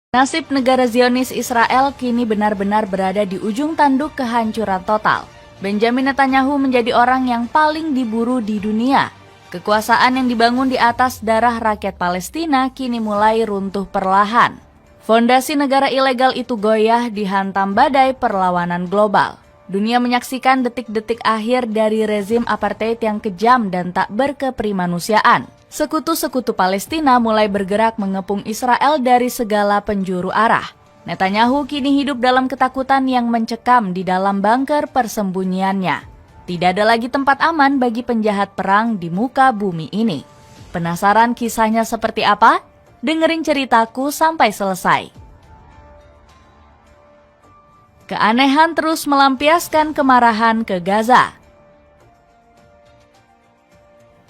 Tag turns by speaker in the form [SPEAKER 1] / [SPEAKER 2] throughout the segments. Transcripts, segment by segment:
[SPEAKER 1] Nasib negara Zionis Israel kini benar-benar berada di ujung tanduk kehancuran total. Benjamin Netanyahu menjadi orang yang paling diburu di dunia. Kekuasaan yang dibangun di atas darah rakyat Palestina kini mulai runtuh perlahan. Fondasi negara ilegal itu goyah dihantam badai perlawanan global. Dunia menyaksikan detik-detik akhir dari rezim apartheid yang kejam dan tak berkeprimanusiaan. Sekutu-sekutu Palestina mulai bergerak mengepung Israel dari segala penjuru arah. Netanyahu kini hidup dalam ketakutan yang mencekam di dalam bunker persembunyiannya. Tidak ada lagi tempat aman bagi penjahat perang di muka bumi ini. Penasaran kisahnya seperti apa? Dengerin ceritaku sampai selesai. Keanehan terus melampiaskan kemarahan ke Gaza.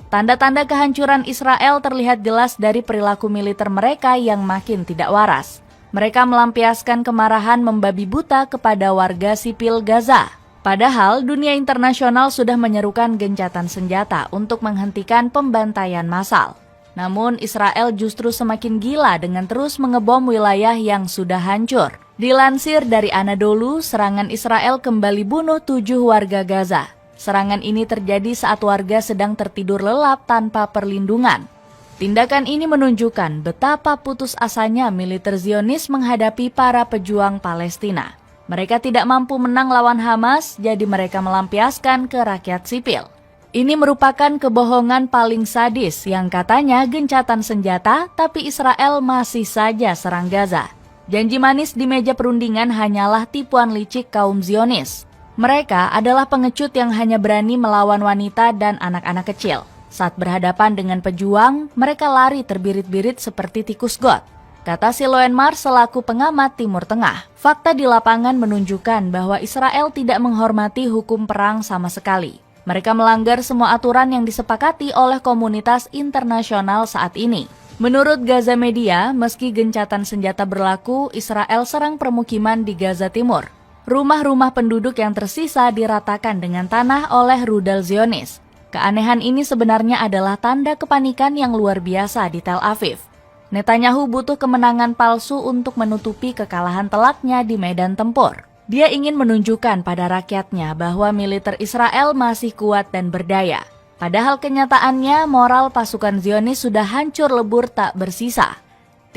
[SPEAKER 1] Tanda-tanda kehancuran Israel terlihat jelas dari perilaku militer mereka yang makin tidak waras. Mereka melampiaskan kemarahan membabi buta kepada warga sipil Gaza. Padahal dunia internasional sudah menyerukan gencatan senjata untuk menghentikan pembantaian massal. Namun Israel justru semakin gila dengan terus mengebom wilayah yang sudah hancur. Dilansir dari Anadolu, serangan Israel kembali bunuh 7 warga Gaza. Serangan ini terjadi saat warga sedang tertidur lelap tanpa perlindungan. Tindakan ini menunjukkan betapa putus asanya militer Zionis menghadapi para pejuang Palestina. Mereka tidak mampu menang lawan Hamas, jadi mereka melampiaskan ke rakyat sipil. Ini merupakan kebohongan paling sadis yang katanya gencatan senjata, tapi Israel masih saja serang Gaza. Janji manis di meja perundingan hanyalah tipuan licik kaum Zionis. Mereka adalah pengecut yang hanya berani melawan wanita dan anak-anak kecil. Saat berhadapan dengan pejuang, mereka lari terbirit-birit seperti tikus got. Kata Siloen Mars selaku pengamat Timur Tengah, fakta di lapangan menunjukkan bahwa Israel tidak menghormati hukum perang sama sekali. Mereka melanggar semua aturan yang disepakati oleh komunitas internasional saat ini. Menurut Gaza Media, meski gencatan senjata berlaku, Israel serang permukiman di Gaza Timur. Rumah-rumah penduduk yang tersisa diratakan dengan tanah oleh rudal Zionis. Keanehan ini sebenarnya adalah tanda kepanikan yang luar biasa di Tel Aviv. Netanyahu butuh kemenangan palsu untuk menutupi kekalahan telaknya di medan tempur. Dia ingin menunjukkan pada rakyatnya bahwa militer Israel masih kuat dan berdaya. Padahal kenyataannya moral pasukan Zionis sudah hancur lebur tak bersisa.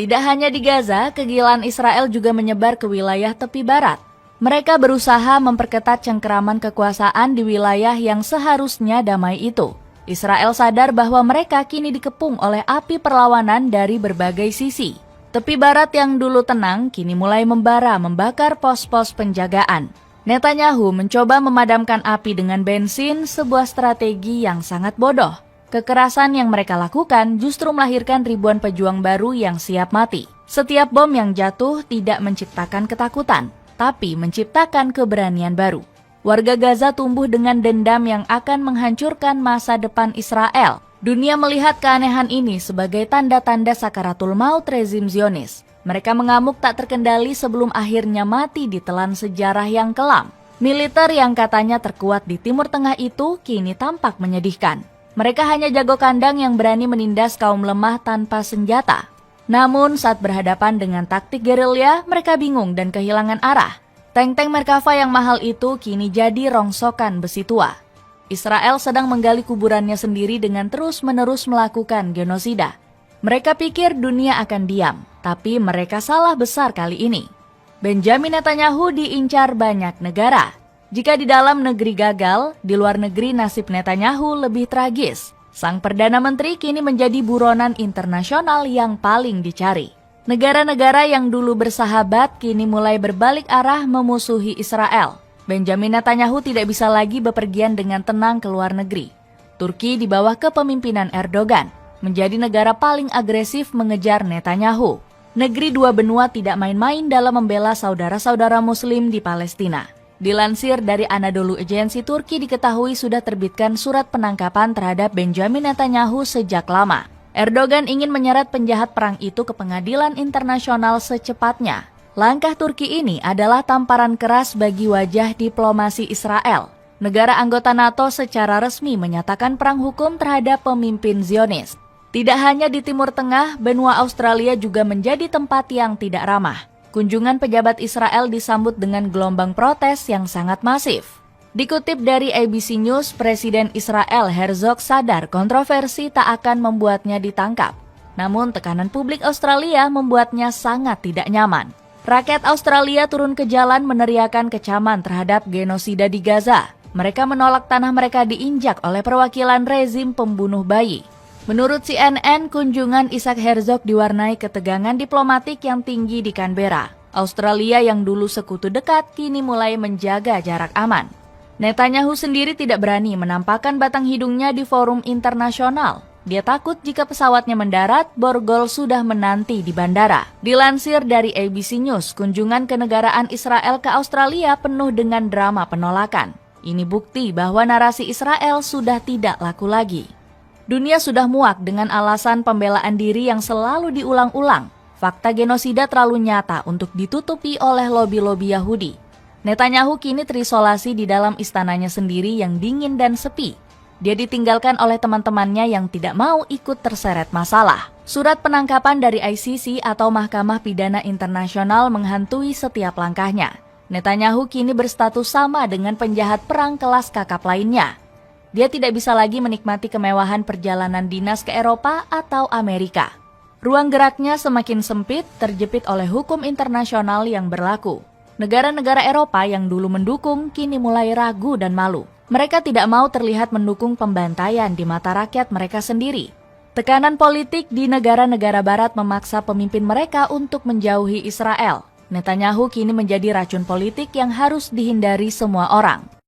[SPEAKER 1] Tidak hanya di Gaza, kegilaan Israel juga menyebar ke wilayah tepi barat. Mereka berusaha memperketat cengkeraman kekuasaan di wilayah yang seharusnya damai itu. Israel sadar bahwa mereka kini dikepung oleh api perlawanan dari berbagai sisi. Tepi barat yang dulu tenang kini mulai membara membakar pos-pos penjagaan. Netanyahu mencoba memadamkan api dengan bensin, sebuah strategi yang sangat bodoh. Kekerasan yang mereka lakukan justru melahirkan ribuan pejuang baru yang siap mati. Setiap bom yang jatuh tidak menciptakan ketakutan, tapi menciptakan keberanian baru. Warga Gaza tumbuh dengan dendam yang akan menghancurkan masa depan Israel. Dunia melihat keanehan ini sebagai tanda-tanda sakaratul maut rezim Zionis. Mereka mengamuk tak terkendali sebelum akhirnya mati ditelan sejarah yang kelam. Militer yang katanya terkuat di Timur Tengah itu kini tampak menyedihkan. Mereka hanya jago kandang yang berani menindas kaum lemah tanpa senjata. Namun saat berhadapan dengan taktik gerilya, mereka bingung dan kehilangan arah. Tank-tank Merkava yang mahal itu kini jadi rongsokan besi tua. Israel sedang menggali kuburannya sendiri dengan terus-menerus melakukan genosida. Mereka pikir dunia akan diam, tapi mereka salah besar kali ini. Benjamin Netanyahu diincar banyak negara. Jika di dalam negeri gagal, di luar negeri nasib Netanyahu lebih tragis. Sang Perdana Menteri kini menjadi buronan internasional yang paling dicari. Negara-negara yang dulu bersahabat kini mulai berbalik arah memusuhi Israel. Benjamin Netanyahu tidak bisa lagi bepergian dengan tenang ke luar negeri. Turki di bawah kepemimpinan Erdogan menjadi negara paling agresif mengejar Netanyahu. Negeri dua benua tidak main-main dalam membela saudara-saudara Muslim di Palestina. Dilansir dari Anadolu Agency, Turki diketahui sudah terbitkan surat penangkapan terhadap Benjamin Netanyahu sejak lama. Erdogan ingin menyeret penjahat perang itu ke pengadilan internasional secepatnya. Langkah Turki ini adalah tamparan keras bagi wajah diplomasi Israel. Negara anggota NATO secara resmi menyatakan perang hukum terhadap pemimpin Zionis. Tidak hanya di Timur Tengah, benua Australia juga menjadi tempat yang tidak ramah. Kunjungan pejabat Israel disambut dengan gelombang protes yang sangat masif. Dikutip dari ABC News, Presiden Israel Herzog sadar kontroversi tak akan membuatnya ditangkap. Namun tekanan publik Australia membuatnya sangat tidak nyaman. Rakyat Australia turun ke jalan meneriakan kecaman terhadap genosida di Gaza. Mereka menolak tanah mereka diinjak oleh perwakilan rezim pembunuh bayi. Menurut CNN, kunjungan Isaac Herzog diwarnai ketegangan diplomatik yang tinggi di Canberra. Australia yang dulu sekutu dekat kini mulai menjaga jarak aman. Netanyahu sendiri tidak berani menampakkan batang hidungnya di forum internasional. Dia takut jika pesawatnya mendarat, borgol sudah menanti di bandara. Dilansir dari ABC News, kunjungan kenegaraan Israel ke Australia penuh dengan drama penolakan. Ini bukti bahwa narasi Israel sudah tidak laku lagi. Dunia sudah muak dengan alasan pembelaan diri yang selalu diulang-ulang. Fakta genosida terlalu nyata untuk ditutupi oleh lobi-lobi Yahudi. Netanyahu kini terisolasi di dalam istananya sendiri yang dingin dan sepi. Dia ditinggalkan oleh teman-temannya yang tidak mau ikut terseret masalah. Surat penangkapan dari ICC atau Mahkamah Pidana Internasional menghantui setiap langkahnya. Netanyahu kini berstatus sama dengan penjahat perang kelas kakap lainnya. Dia tidak bisa lagi menikmati kemewahan perjalanan dinas ke Eropa atau Amerika. Ruang geraknya semakin sempit, terjepit oleh hukum internasional yang berlaku. Negara-negara Eropa yang dulu mendukung kini mulai ragu dan malu. Mereka tidak mau terlihat mendukung pembantaian di mata rakyat mereka sendiri. Tekanan politik di negara-negara barat memaksa pemimpin mereka untuk menjauhi Israel. Netanyahu kini menjadi racun politik yang harus dihindari semua orang.